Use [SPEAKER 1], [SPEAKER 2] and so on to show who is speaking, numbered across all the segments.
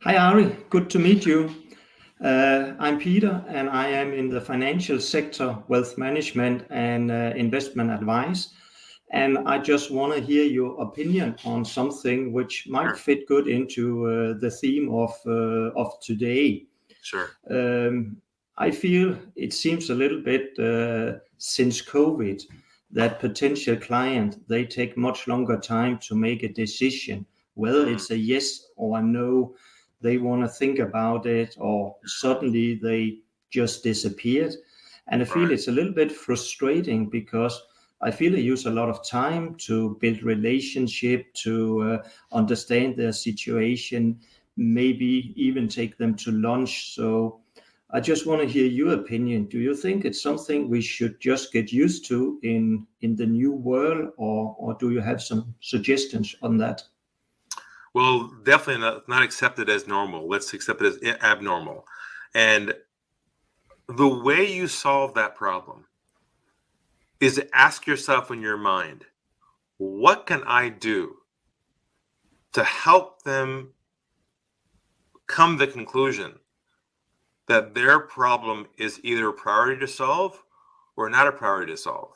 [SPEAKER 1] Hi, Ari. Good to meet you. I'm Peter, and I am in the financial sector, wealth management and investment advice. And I just want to hear your opinion on something which might fit good into the theme of today.
[SPEAKER 2] Sure.
[SPEAKER 1] I feel it seems a little bit since COVID that potential client, they take much longer time to make a decision, whether it's a yes or a no. They want to think about it, or suddenly they just disappeared. And I feel it's a little bit frustrating because I feel I use a lot of time to build relationship, to understand their situation, maybe even take them to lunch. So I just want to hear your opinion. Do you think it's something we should just get used to in the new world, or do you have some suggestions on that?
[SPEAKER 2] Well, definitely not accept it as normal. Let's accept it as abnormal. And the way you solve that problem is to ask yourself in your mind, what can I do to help them come to the conclusion that their problem is either a priority to solve or not a priority to solve?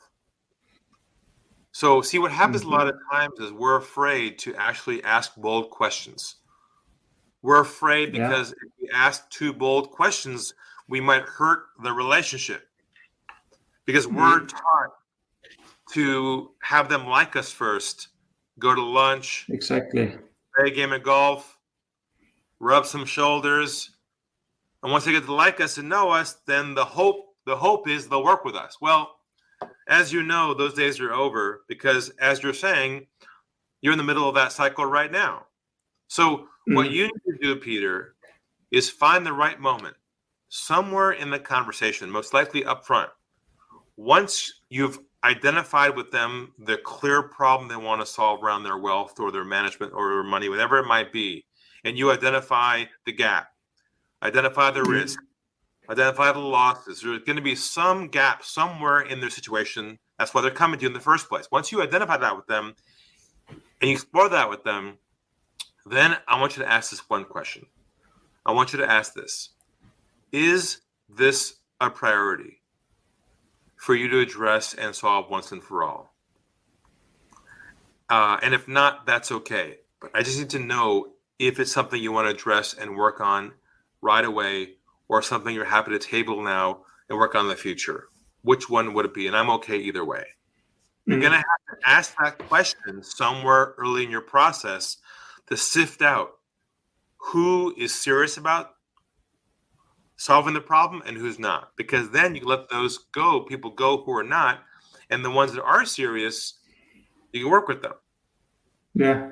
[SPEAKER 2] So see, what happens a lot of times is we're afraid to actually ask bold questions. We're afraid because if we ask too bold questions, we might hurt the relationship, because we're taught to have them like us first, go to lunch,
[SPEAKER 1] exactly,
[SPEAKER 2] play a game of golf, rub some shoulders. And once they get to like us and know us, then the hope is they'll work with us. Well, as you know, those days are over, because as you're saying, you're in the middle of that cycle right now. So what you need to do, Peter, is find the right moment somewhere in the conversation, most likely up front. Once you've identified with them the clear problem they want to solve around their wealth or their management or their money, whatever it might be, and you identify the gap, identify the risk, identify the losses. There's going to be some gap somewhere in their situation. That's why they're coming to you in the first place. Once you identify that with them and you explore that with them, then I want you to ask this one question. I want you to ask this: is this a priority for you to address and solve once and for all? And if not, that's okay. But I just need to know if it's something you want to address and work on right away, or something you're happy to table now and work on in the future. Which one would it be? And I'm okay either way. You're going to have to ask that question somewhere early in your process to sift out who is serious about solving the problem and who's not. Because then you let those go, people go who are not, and the ones that are serious, you can work with them.
[SPEAKER 1] Yeah,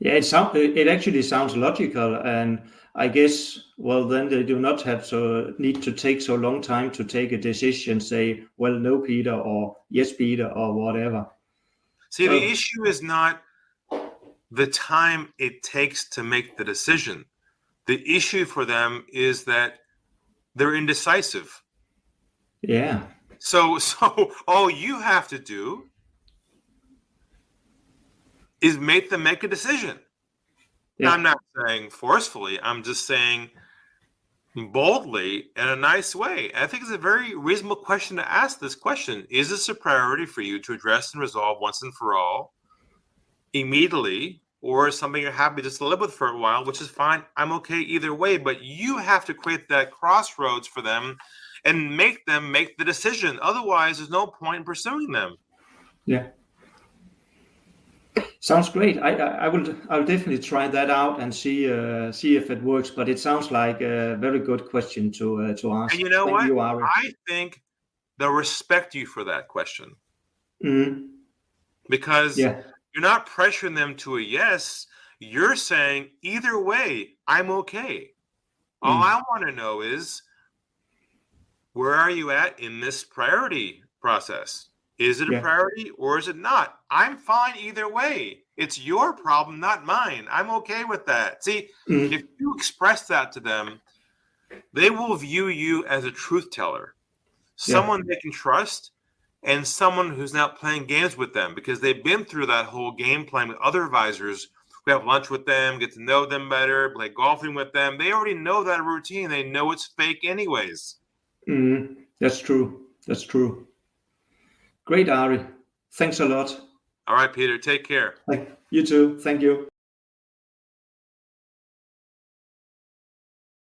[SPEAKER 1] it actually sounds logical, and I guess, well, then they do not have to need to take so long time to take a decision, say, well, no, Peter, or yes, Peter, or whatever.
[SPEAKER 2] See, the issue is not the time it takes to make the decision. The issue for them is that they're indecisive.
[SPEAKER 1] Yeah.
[SPEAKER 2] So all you have to do is make them make a decision. Yeah. I'm not saying forcefully. I'm just saying boldly in a nice way. I think it's a very reasonable question to ask this question. Is this a priority for you to address and resolve once and for all immediately, or is something you're happy just to live with for a while, which is fine. I'm okay either way, but you have to create that crossroads for them and make them make the decision. Otherwise, there's no point in pursuing them.
[SPEAKER 1] Yeah. Sounds great. I'll definitely try that out and see if it works. But it sounds like a very good question to ask.
[SPEAKER 2] And you know what? I think they'll respect you for that question. Because you're not pressuring them to a yes. You're saying either way, I'm okay. All I want to know is, where are you at in this priority process? Is it a priority or is it not? I'm fine either way. It's your problem, not mine. I'm okay with that. See, if you express that to them, they will view you as a truth teller, someone they can trust, and someone who's not playing games with them, because they've been through that whole game playing with other advisors We have lunch with them, get to know them better, play golfing with them. They already know that routine. They know it's fake anyways.
[SPEAKER 1] That's true. That's true. Great, Ari. Thanks a lot.
[SPEAKER 2] All right, Peter, take care.
[SPEAKER 1] You too. Thank you.